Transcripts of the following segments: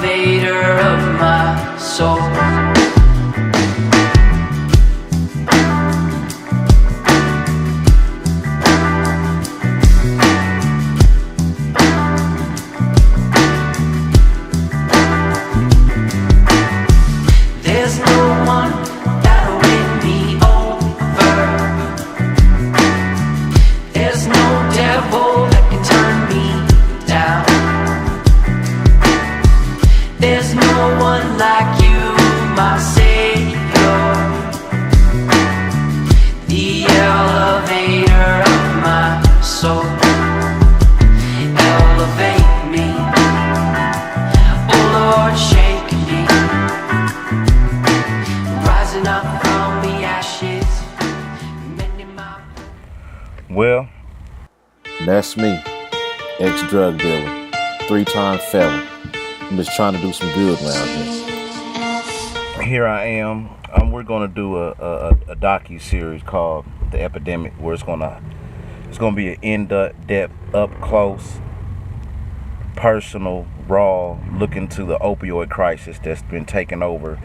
elevator of my soul. There's no one that'll win me over. There's no devil that can turn me down. There's no one like you, my savior. The elevator of my soul. Elevate me, oh Lord, shake me. Rising up from the ashes, mending my... Well, that's me, ex-drug dealer, 3-time felon. I'm just trying to do some good around here. Here I am. We're gonna do a docu-series called The Epidemic, where it's gonna be an in-depth, up close, personal, raw look into the opioid crisis that's been taking over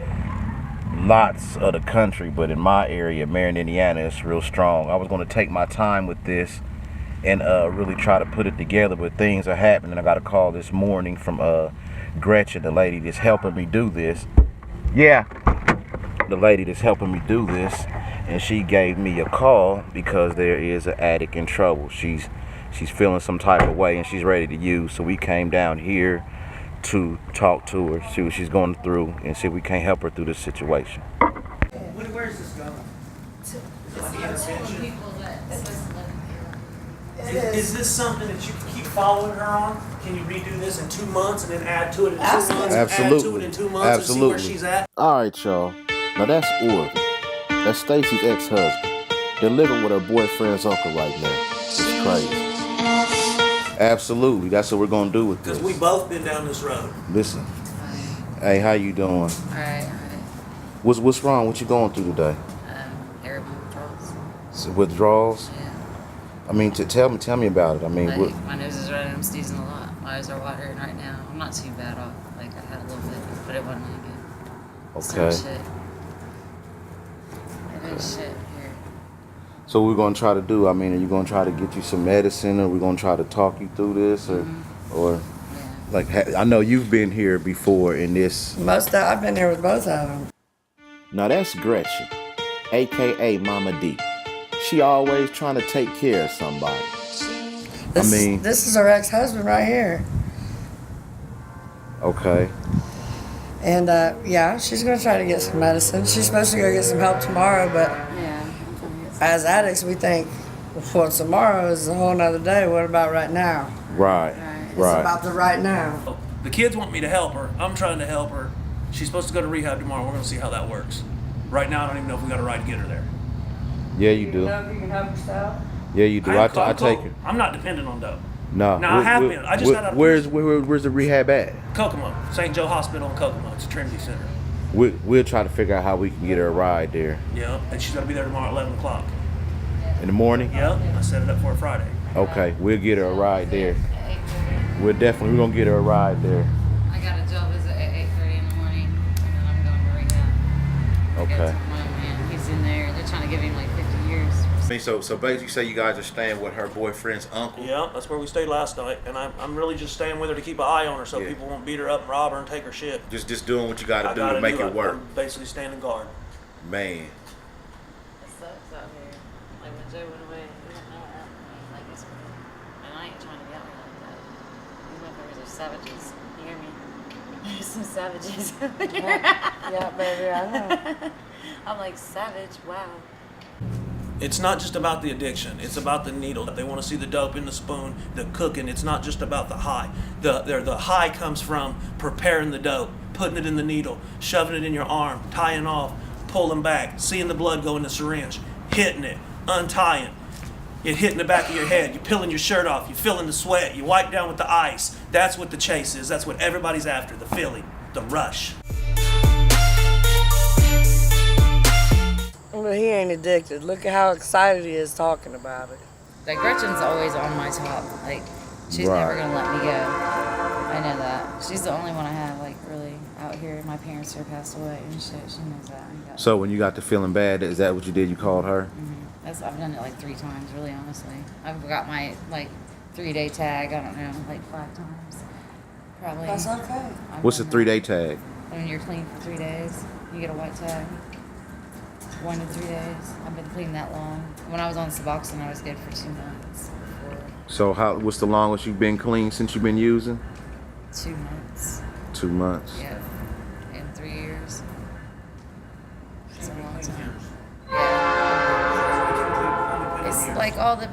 lots of the country, but in my area, Marion, Indiana, it's real strong. I was going to take my time with this and really try to put it together, but things are happening. I got a call this morning from Gretchen, the lady that's helping me do this. Yeah, the lady that's helping me do this, and she gave me a call because there is an addict in trouble. She's feeling some type of way and she's ready to use, so we came down here to talk to her, see what she's going through, and see if we can't help her through this situation. Where is this going? Is this something that you can keep following her on? Can you redo this in 2 months and then add to it in 2 months? Absolutely. Add to it in 2 months and see where she's at? All right, y'all. Now that's Oregon. That's Stacey's ex-husband. They're living with her boyfriend's uncle right now. It's crazy. Absolutely. That's what we're going to do with this. Because we both been down this road. Listen. Hey, how you doing? All right. What's wrong? What you going through today? Heroin withdrawals. So withdrawals? Yeah. I mean, tell me about it. I mean, Like, my nose is red and I'm sneezing a lot. My eyes are watering right now. I'm not too bad off. Like, I had a little bit, but it wasn't really good. Okay. Shit. It is shit here. So we're going to try to do, I mean, are you going to try to get you some medicine, or we're going to try to talk you through this, or, Yeah. like, I know you've been here before in this. I've been here with both of them. Now that's Gretchen, a.k.a. Mama D. She always trying to take care of somebody. This is her ex-husband right here. Okay. And, yeah, she's going to try to get some medicine. She's supposed to go get some help tomorrow, but Yeah. as addicts, we think, well, tomorrow is a whole nother day. What about right now? Right. It's about the right now. The kids want me to help her. I'm trying to help her. She's supposed to go to rehab tomorrow. We're going to see how that works. Right now, I don't even know if we got a ride to get her there. Yeah, you do. You know if you can help yourself? Yeah, you do. I take her. I'm not dependent on dope. No. Now, I have been. I just got out of where's the rehab at? Kokomo. St. Joe Hospital in Kokomo. It's a Trinity Center. We'll try to figure out how we can get her a ride there. Yeah, and she's going to be there tomorrow at 11 o'clock. In the morning? Yeah, I set it up for a Friday. Okay, we'll get her a ride there. We're gonna get her a ride there. I got a jail visit at 8:30 in the morning, and then I'm going to rehab. Okay. My man, he's in there. They're trying to give him like 50 years. So basically, you say you guys are staying with her boyfriend's uncle. Yeah, that's where we stayed last night, and I'm really just staying with her to keep an eye on her so people won't beat her up and rob her and take her shit. Just doing what you gotta do to make it work. I'm basically standing guard. Man. It sucks out here. Like when Joe went away, we didn't know what happened. Like it's weird. And I ain't trying to get me like that. These motherfuckers are savages. You hear me? There's some savages over here. Yeah, baby, I know. I'm like, savage, wow. It's not just about the addiction. It's about the needle. They want to see the dope in the spoon, the cooking. It's not just about the high. The high comes from preparing the dope, putting it in the needle, shoving it in your arm, tying off, pulling back, seeing the blood go in the syringe, hitting it, untying, it hitting the back of your head. You're peeling your shirt off. You're feeling the sweat. You wipe down with the ice. That's what the chase is. That's what everybody's after, the feeling, the rush. Well, he ain't addicted. Look at how excited he is talking about it. Like Gretchen's always on my top. Like she's never gonna let me go. I know that. She's the only one I have, like, really out here. My parents are passed away and shit. She knows that. So when you got to feeling bad, is that what you did? You called her? I've done it like 3 times, really, honestly. I've got my, like, 3-day tag, I don't know, like 5 times. Probably. That's okay. What's the 3-day tag? When you're clean for 3 days, you get a white tag. 1 to 3 days. I've been clean that long. When I was on Suboxone, I was good for 2 months. So what's the longest you've been clean since you've been using? 2 months. 2 months. Yeah. In 3 years. It's a long time. Yeah. It's like all the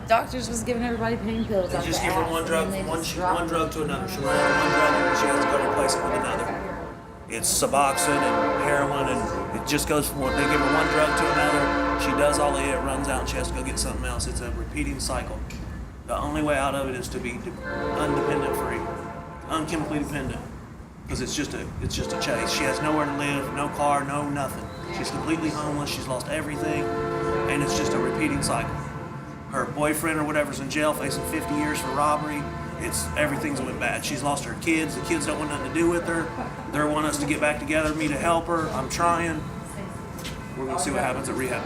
doctors was giving everybody pain pills. They just give her one drug to another. She runs out of one drug and she has to go replace it with another. It's Suboxone and heroin, and it just goes from one. They give her one drug to another. She does all of it, runs out, and she has to go get something else. It's a repeating cycle. The only way out of it is to be undependent free, unchemically dependent, because it's just a chase. She has nowhere to live, no car, no nothing. She's completely homeless. She's lost everything, and it's just a repeating cycle. Her boyfriend or whatever's in jail, facing 50 years for robbery. Everything's went bad. She's lost her kids. The kids don't want nothing to do with her. They want us to get back together, me to help her. I'm trying. We're gonna see what happens at rehab.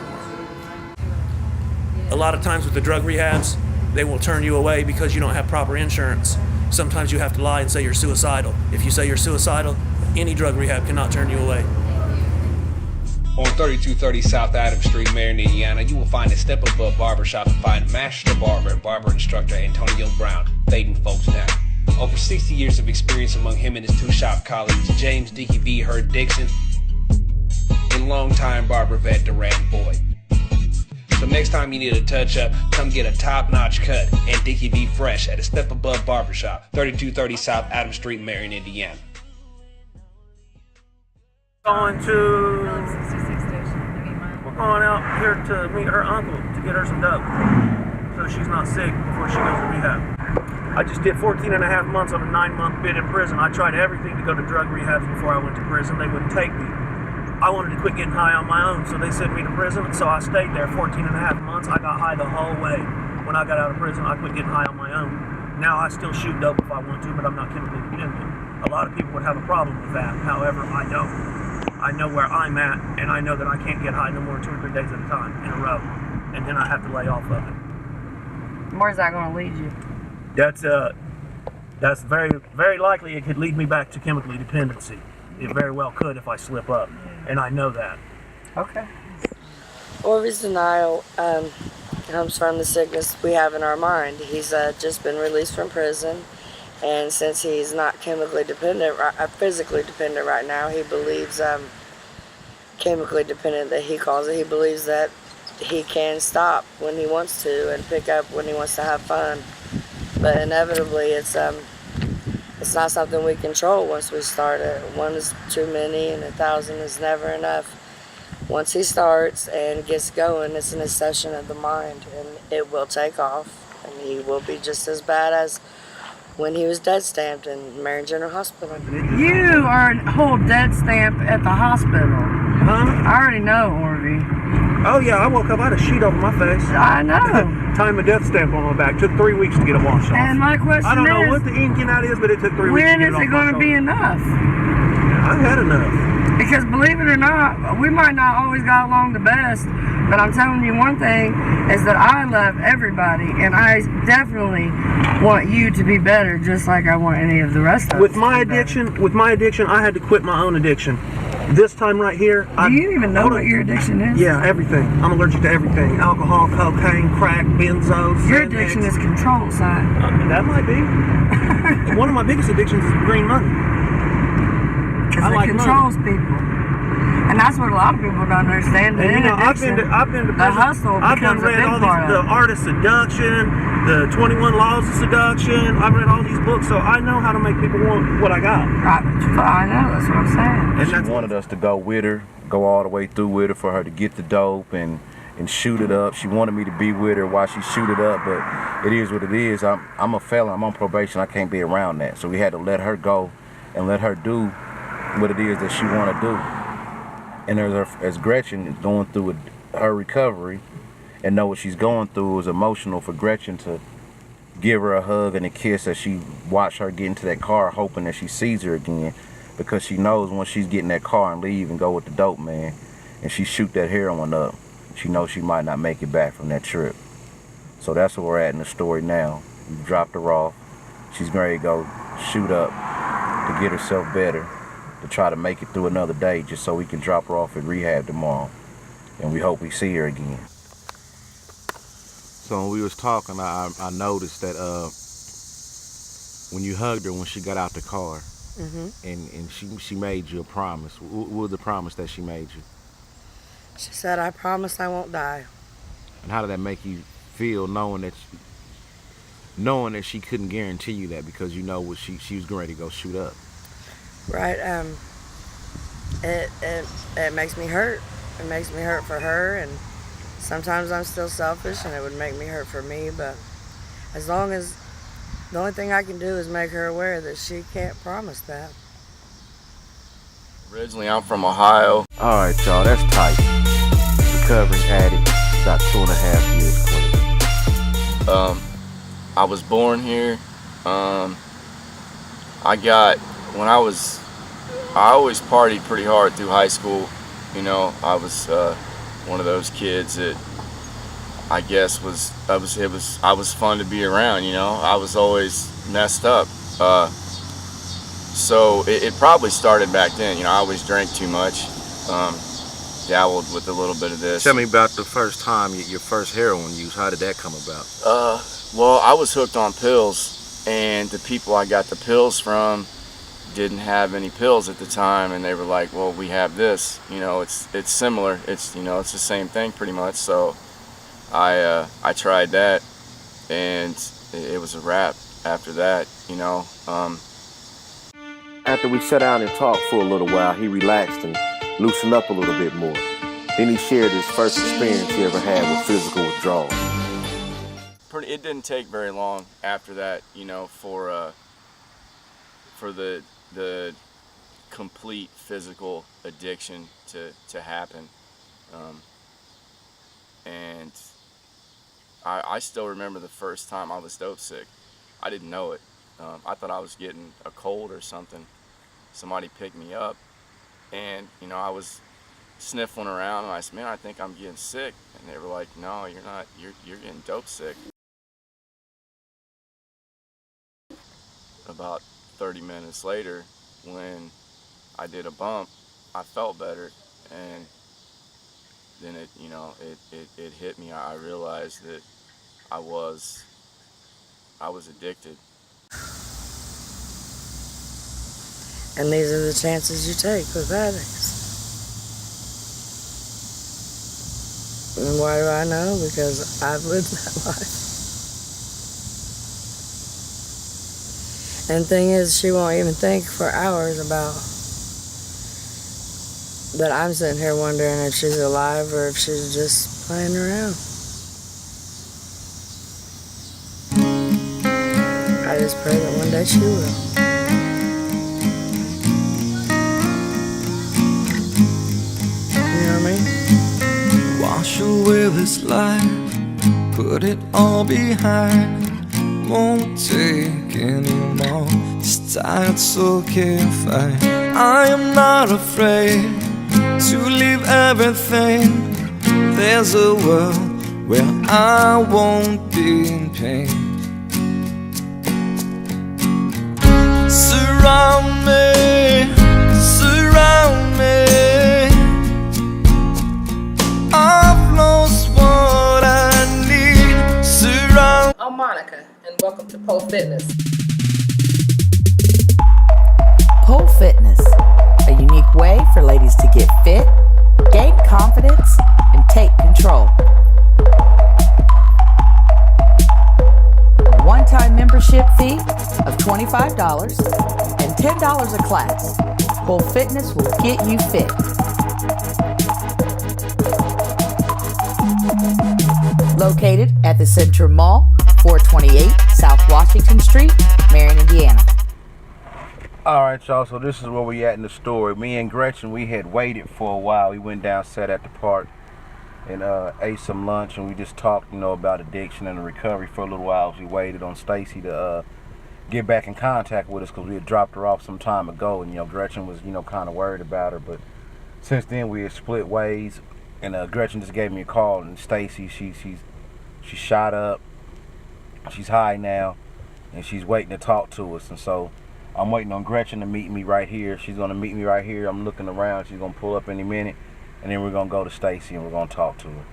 A lot of times with the drug rehabs, they will turn you away because you don't have proper insurance. Sometimes you have to lie and say you're suicidal. If you say you're suicidal, any drug rehab cannot turn you away. On 3230 South Adams Street, Marion, Indiana, you will find a Step Above Barbershop and find Master Barber and Barber Instructor Antonio Brown, fading folks now. Over 60 years of experience among him and his 2 shop colleagues, James Dickey B. Hurd Dixon, and longtime barber vet Durant Boyd. So next time you need a touch-up, come get a top-notch cut and Dickey B. Fresh at a Step Above Barbershop, 3230 South Adams Street, Marion, Indiana. We're going out here to meet her uncle to get her some dope so she's not sick before she goes to rehab. I just did 14 and a half months on a 9-month bid in prison. I tried everything to go to drug rehabs before I went to prison. They wouldn't take me. I wanted to quit getting high on my own, so they sent me to prison. So I stayed there 14 and a half months. I got high the whole way. When I got out of prison, I quit getting high on my own. Now I still shoot dope if I want to, but I'm not chemically dependent. A lot of people would have a problem with that. However, I don't. I know where I'm at, and I know that I can't get high no more than 2 or 3 days at a time in a row, and then I have to lay off of it. Where's that going to lead you? That's very, very likely it could lead me back to chemically dependency. It very well could if I slip up, and I know that. Okay. Orvy's denial comes from the sickness we have in our mind. He's just been released from prison. And since he's not chemically dependent, physically dependent right now, he believes, chemically dependent that he calls it, he believes that he can stop when he wants to and pick up when he wants to have fun. But inevitably, it's not something we control once we start it. 1 is too many and 1,000 is never enough. Once he starts and gets going, it's an obsession of the mind, and it will take off, and he will be just as bad as when he was dead stamped in Marion General Hospital. You are a whole dead stamp at the hospital. Huh? I already know, Orvy. Oh yeah, I woke up, I had a sheet over my face. I know. Time of death stamp on my back. Took 3 weeks to get it washed off. And my question is, I don't know what the inking out is, but it took 3 weeks to when get is it off it going to be enough? I've had enough. Because believe it or not, we might not always got along the best, but I'm telling you one thing, is that I love everybody, and I definitely want you to be better, just like I want any of the rest of us. With my addiction, I had to quit my own addiction. This time right here, Do you even know what your addiction is? Yeah, everything. I'm allergic to everything. Alcohol, cocaine, crack, benzos. Your addiction is control, son. That might be. One of my biggest addictions is green money. Because it controls people. And that's what a lot of people don't understand. And you know, I've been to the hustle I've becomes read a big all part the of it. Art of Seduction, the 21 Laws of Seduction. I've read all these books, so I know how to make people want what I got. I know, that's what I'm saying. And she wanted us to go with her, go all the way through with her for her to get the dope and shoot it up. She wanted me to be with her while she shoot it up, but it is what it is. I'm a felon. I'm on probation. I can't be around that. So we had to let her go and let her do what it is that she want to do. And as Gretchen is going through her recovery and know what she's going through, it was emotional for Gretchen to give her a hug and a kiss as she watch her get into that car, hoping that she sees her again, because she knows once she's getting that car and leave and go with the dope man and she shoot that heroin up, she knows she might not make it back from that trip. So that's where we're at in the story now. We've dropped her off. She's ready to go shoot up to get herself better, to try to make it through another day, just so we can drop her off at rehab tomorrow. And we hope we see her again. So when we was talking, I noticed that when you hugged her when she got out the car, and she made you a promise. What was the promise that she made you? She said, "I promise I won't die." And how did that make you feel, knowing that she couldn't guarantee you that, because you know what she was getting ready to go shoot up? Right. It makes me hurt. It makes me hurt for her, and sometimes I'm still selfish, and it would make me hurt for me. But as long as the only thing I can do is make her aware that she can't promise that. Originally, I'm from Ohio. All right, y'all, that's tight. Recovering addict, about 2.5 years clean. I was born here. I always partied pretty hard through high school. You know, I was one of those kids that I guess was fun to be around. You know, I was always messed up. So it probably started back then. You know, I always drank too much. Dabbled with a little bit of this. Tell me about the first time, your first heroin use. How did that come about? Well, I was hooked on pills, and the people I got the pills from didn't have any pills at the time, and they were like, "Well, we have this. You know, it's similar. It's, you know, it's the same thing pretty much." So I tried that, and it was a wrap after that. You know. After we sat down and talked for a little while, he relaxed and loosened up a little bit more. Then he shared his first experience he ever had with physical withdrawal. It didn't take very long after that, you know, for the complete physical addiction to happen. And I still remember the first time I was dope sick. I didn't know it. I thought I was getting a cold or something. Somebody picked me up, and you know, I was sniffling around, and I said, "Man, I think I'm getting sick." And they were like, "No, you're not. You're getting dope sick." About 30 minutes later, when I did a bump, I felt better, and then it hit me. I realized that I was addicted. And these are the chances you take with addicts. And why do I know? Because I've lived that life. And the thing is, she won't even think for hours about that I'm sitting here wondering if she's alive or if she's just playing around. I just pray that one day she will. Wash away this life, put it all behind. Won't take anymore, this tired soul can't fight. I am not afraid to leave everything. There's a world where I won't be in pain. Surround me, surround me. I've lost what I need. Surround. I'm Monica, and welcome to Pole Fitness. Pole Fitness, a unique way for ladies to get fit, gain confidence, and take control. A one-time membership fee of $25 and $10 a class. Pole Fitness will get you fit. Located at the Centrum Mall, 428 South Washington Street, Marion, Indiana. All right, y'all, so this is where we at in the story. Me and Gretchen, we had waited for a while. We went down, sat at the park, and ate some lunch, and we just talked, about addiction and recovery for a little while. We waited on Stacey to get back in contact with us because we had dropped her off some time ago, and Gretchen was kind of worried about her, but since then we had split ways, and Gretchen just gave me a call, and Stacey, she's shot up, she's high now, and she's waiting to talk to us. And so I'm waiting on Gretchen to meet me right here. She's gonna meet me right here. I'm looking around. She's gonna pull up any minute, and then we're gonna go to Stacey and we're gonna talk to her.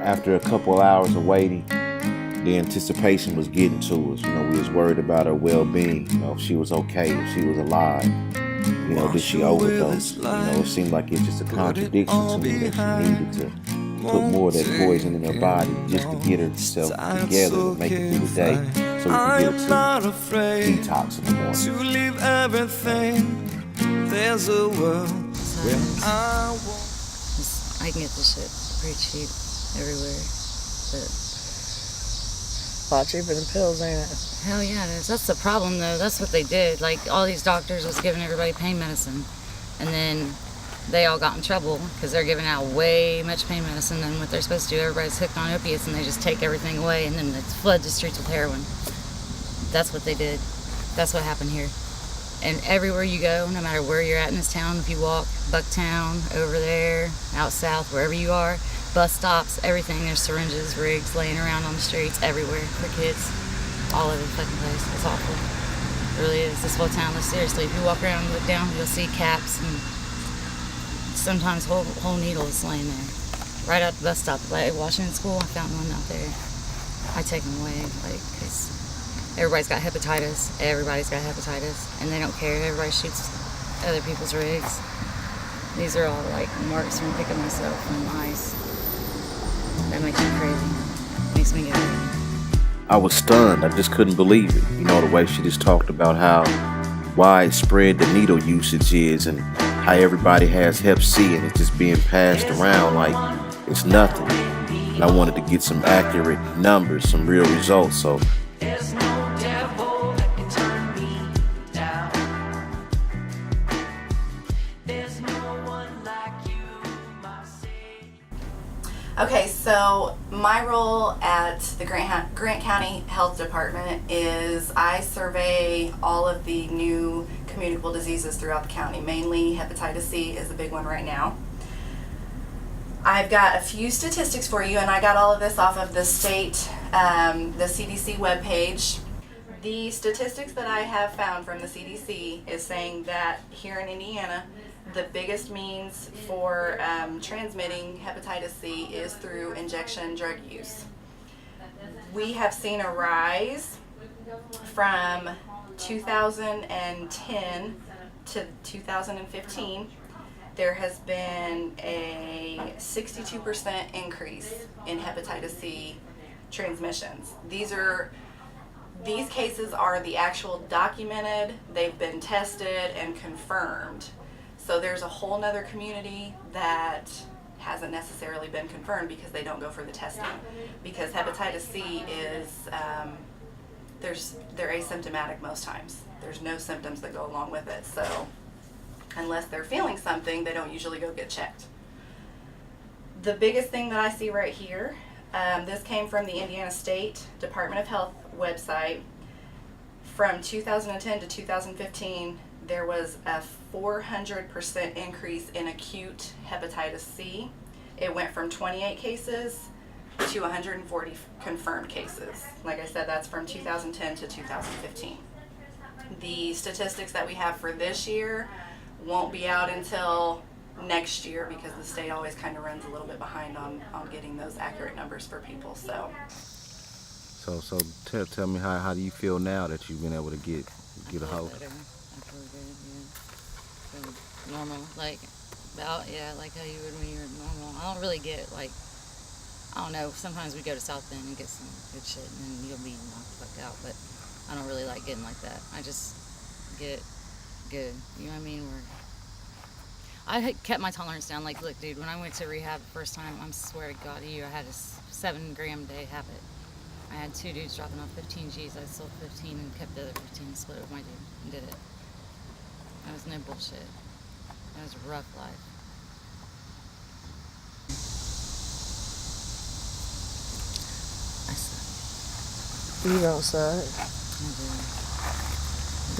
After a couple hours of waiting, the anticipation was getting to us. We was worried about her well-being. If she was okay, if she was alive. Did she overdose? It seemed like it's just a contradiction to me that she needed to put more of that poison in her body just to get herself together to make it through the day, so we can get her to detox in the morning. To leave everything, there's a world where I can get this shit pretty cheap everywhere. But A lot cheaper than pills, ain't it? hell yeah, it is. That's the problem, though. That's what they did. Like, all these doctors was giving everybody pain medicine, and then they all got in trouble because they're giving out way much pain medicine than what they're supposed to do. Everybody's hooked on opiates, and they just take everything away, and then it's flood the streets with heroin. That's what they did. That's what happened here. And everywhere you go, no matter where you're at in this town, if you walk Bucktown, over there, out south, wherever you are, bus stops, everything, there's syringes, rigs laying around on the streets everywhere for kids, all over the fucking place. It's awful. It really is. This whole town, seriously, if you walk around and look down, you'll see caps and sometimes whole needles laying there. Right out the bus stop at Washington School, I found one out there. I take them away, because everybody's got hepatitis. Everybody's got hepatitis, and they don't care. Everybody shoots other people's rigs. These are all marks from picking myself on ice. That makes me crazy. Makes me get crazy. I was stunned. I just couldn't believe it. The way she just talked about how widespread the needle usage is and how everybody has Hep C and it's just being passed around like it's nothing. And I wanted to get some accurate numbers, some real results. So There's no devil that can turn me down. There's no one like you, my Savior. Okay, so my role at the Grant County Health Department is I survey all of the new communicable diseases throughout the county. Mainly hepatitis C is a big one right now. I've got a few statistics for you, and I got all of this off of the state, the CDC webpage. The statistics that I have found from the CDC is saying that here in Indiana, the biggest means for transmitting hepatitis C is through injection drug use. We have seen a rise from 2010 to 2015. There has been a 62% increase in hepatitis C transmissions. These cases are the actual documented, they've been tested and confirmed. So there's a whole nother community that hasn't necessarily been confirmed because they don't go for the testing. Because hepatitis C is, they're asymptomatic most times. There's no symptoms that go along with it. So unless they're feeling something, they don't usually go get checked. The biggest thing that I see right here, this came from the Indiana State Department of Health website. From 2010 to 2015, there was a 400% increase in acute hepatitis C. It went from 28 cases to 140 confirmed cases. Like I said, that's from 2010 to 2015. The statistics that we have for this year won't be out until next year because the state always kind of runs a little bit behind on getting those accurate numbers for people. So tell me how do you feel now that you've been able to get a hold? I feel good, yeah. Feel normal, like how you would when you're normal. I don't really get I don't know, sometimes we go to South Bend and get some good shit and then you'll be knocked the fuck out, but I don't really like getting like that. I just get good, you know what I mean? I kept my tolerance down. Like, look, dude, when I went to rehab the first time, I swear to God to you, I had a 7-gram day habit. I had 2 dudes dropping off 15 G's. I sold 15 and kept the other 15 and split it with my dude and did it. That was no bullshit. That was a rough life. suck. You don't suck. I do.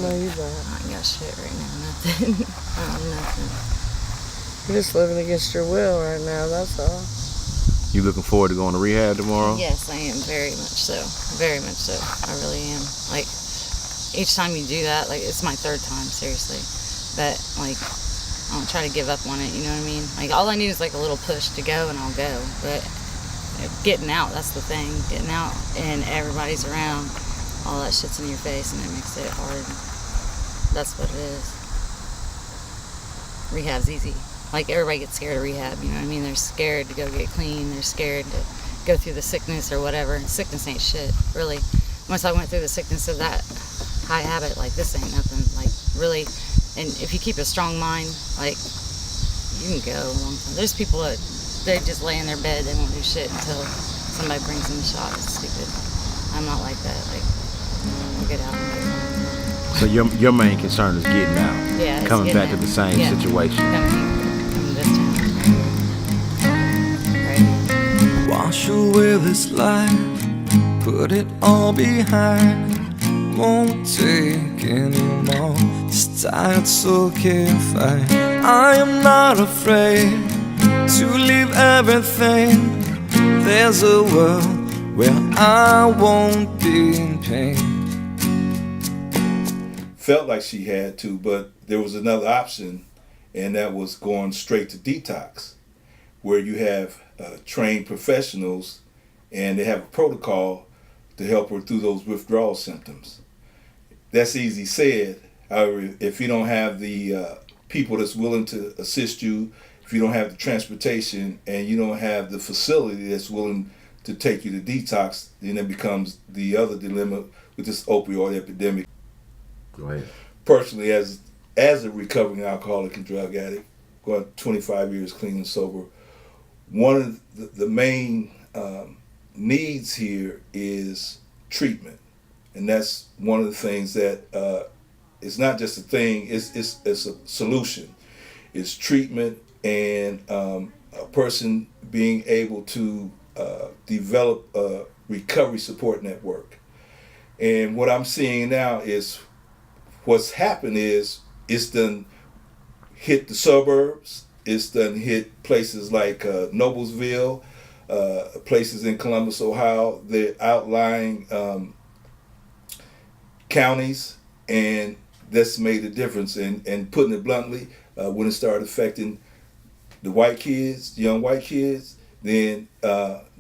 No, you don't. I ain't got shit right now. Nothing. Nothing. You're just living against your will right now, that's all. You looking forward to going to rehab tomorrow? Yes, I am, very much so. Very much so. I really am. Like, each time you do that, like, it's my third time, seriously. But, like, I don't try to give up on it, you know what I mean? Like, all I need is, like, a little push to go, and I'll go. But getting out, that's the thing. Getting out, and everybody's around, all that shit's in your face, and it makes it hard. That's what it is. Rehab's easy. Like, everybody gets scared of rehab, you know what I mean? They're scared to go get clean. They're scared to go through the sickness or whatever. And sickness ain't shit, really. Once I went through the sickness of that high habit, like, this ain't nothing. Like, really, and if you keep a strong mind, like, you can go a long time. There's people that, they just lay in their bed, they won't do shit until somebody brings them a shot. It's stupid. I'm not like that. Like, I'll get out and get home. So your main concern is getting out. Yeah, coming getting back to out. the same Yeah. situation. Coming this time. Right. Wash away this life, put it all behind. Won't take anymore. This tired's okay if I am not afraid to leave everything. There's a world where I won't be in pain. Felt like she had to, but there was another option, and that was going straight to detox, where you have trained professionals and they have a protocol to help her through those withdrawal symptoms. That's easy said. However, if you don't have the people that's willing to assist you, if you don't have the transportation and you don't have the facility that's willing to take you to detox, then it becomes the other dilemma with this opioid epidemic. Go ahead. Personally, as a recovering alcoholic and drug addict, going 25 years clean and sober, one of the main needs here is treatment. And that's one of the things that it's not just a thing, it's a solution. It's treatment and a person being able to develop a recovery support network. And what I'm seeing now is what's happened is it's done hit the suburbs, it's done hit places like Noblesville, places in Columbus, Ohio, the outlying counties, and that's made a difference. And putting it bluntly, when it started affecting the white kids, young white kids, then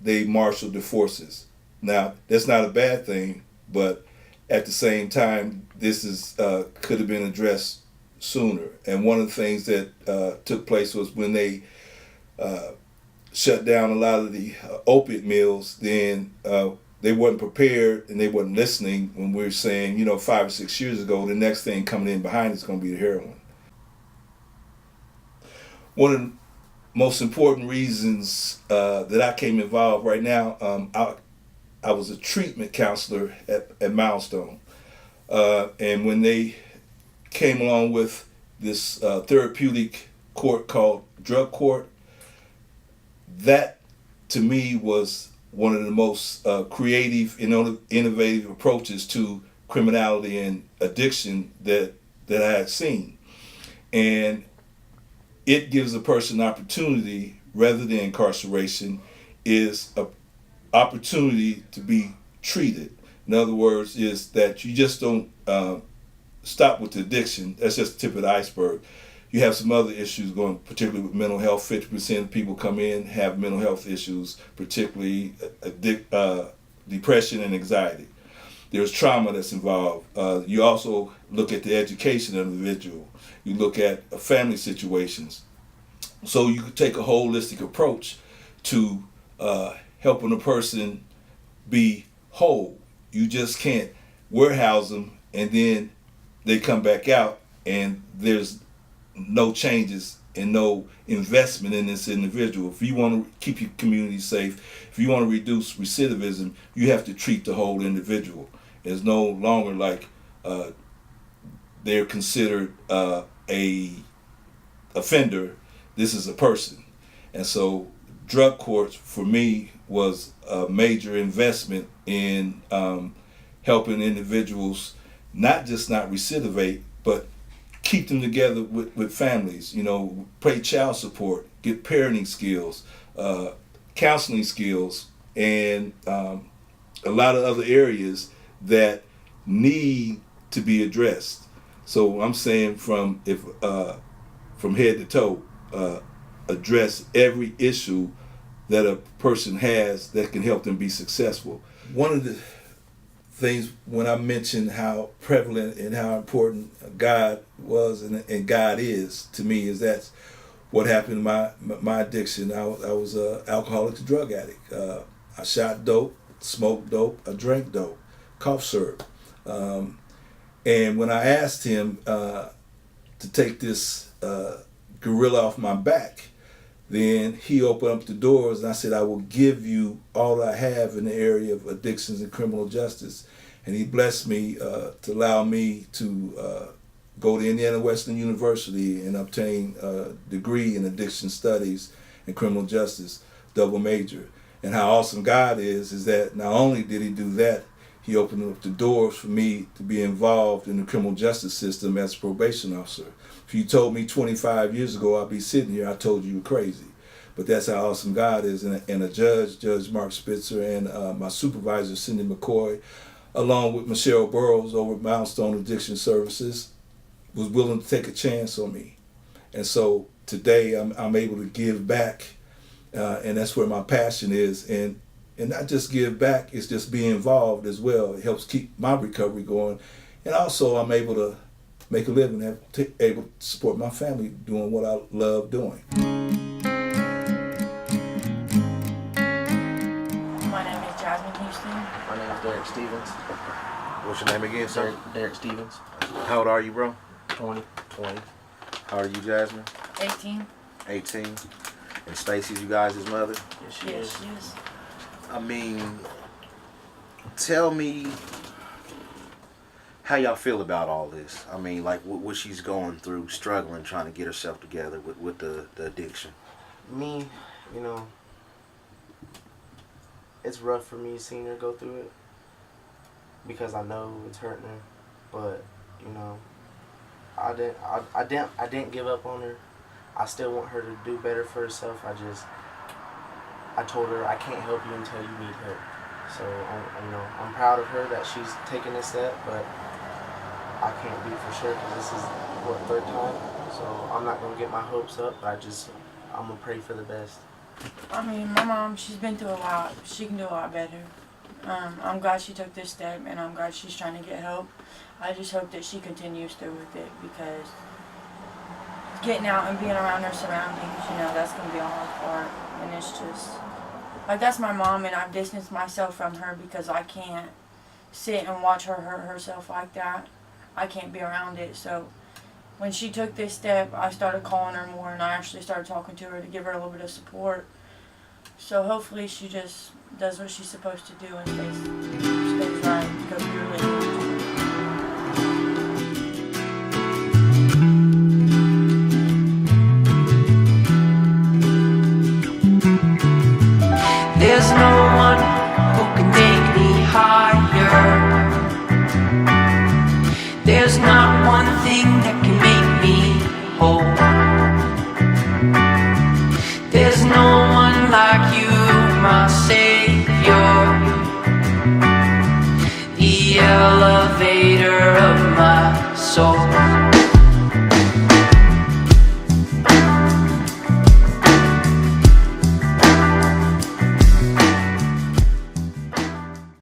they marshaled the forces. Now, that's not a bad thing, but at the same time, this is could have been addressed sooner. And one of the things that took place was when they shut down a lot of the opiate mills, then they wasn't prepared and they wasn't listening when we were saying, 5 or 6 years ago, the next thing coming in behind is going to be the heroin. One of the most important reasons that I came involved right now, I was a treatment counselor at Milestone. And when they came along with this therapeutic court called drug court, that to me was one of the most creative, innovative approaches to criminality and addiction that I had seen. And it gives a person opportunity, rather than incarceration, is a opportunity to be treated. In other words, is that you just don't stop with the addiction. That's just the tip of the iceberg. You have some other issues going, particularly with mental health. 50% of people come in have mental health issues, particularly depression and anxiety. There's trauma that's involved. You also look at the education of the individual. You look at family situations. So you could take a holistic approach to helping a person be whole. You just can't warehouse them and then they come back out and there's no changes and no investment in this individual. If you want to keep your community safe, if you want to reduce recidivism, you have to treat the whole individual. It's no longer like they're considered a offender. This is a person. And so drug courts, for me, was a major investment in helping individuals not just not recidivate, but keep them together with families, pay child support, get parenting skills, counseling skills, and a lot of other areas that need to be addressed. So I'm saying from head to toe, address every issue that a person has that can help them be successful. One of the things when I mentioned how prevalent and how important God was and God is to me is that's what happened in my addiction. I was an alcoholic drug addict. I shot dope, smoked dope, I drank dope, cough syrup. And when I asked him to take this gorilla off my back, then he opened up the doors and I said, I will give you all I have in the area of addictions and criminal justice. And he blessed me to allow me to go to Indiana Wesleyan University and obtain a degree in addiction studies and criminal justice, double major. And how awesome God is that not only did he do that, he opened up the doors for me to be involved in the criminal justice system as a probation officer. If you told me 25 years ago I'd be sitting here, I told you were crazy. But that's how awesome God is. And a judge, Judge Mark Spitzer, and my supervisor, Cindy McCoy, along with Michelle Burrows over at Milestone Addiction Services, was willing to take a chance on me. And so today I'm able to give back, and that's where my passion is. And not just give back, it's just be involved as well. It helps keep my recovery going. And also I'm able to make a living, able to support my family doing what I love doing. My name is Jasmine Houston. My name is Derek Stevens. What's your name again, sir? Derek Stevens. How old are you, bro? 20. How are you, Jasmine? 18. 18. And Stacey's you guys' mother? Yes, she is. Yes. I mean, tell me how y'all feel about all this. I mean, like what she's going through, struggling, trying to get herself together with the addiction. Me, it's rough for me seeing her go through it because I know it's hurting her, but I didn't give up on her. I still want her to do better for herself. I told her I can't help you until you need help. So I'm proud of her that she's taking this step, but I can't be for sure because this is third time. So I'm not gonna get my hopes up. I'm gonna pray for the best. I mean, my mom, she's been through a lot. She can do a lot better. I'm glad she took this step, and I'm glad she's trying to get help. I just hope that she continues through with it because getting out and being around her surroundings, that's going to be a hard part. And it's just, that's my mom, and I've distanced myself from her because I can't sit and watch her hurt herself like that. I can't be around it. So when she took this step, I started calling her more, and I actually started talking to her to give her a little bit of support. So hopefully she just does what she's supposed to do and stays right and go through it. There's no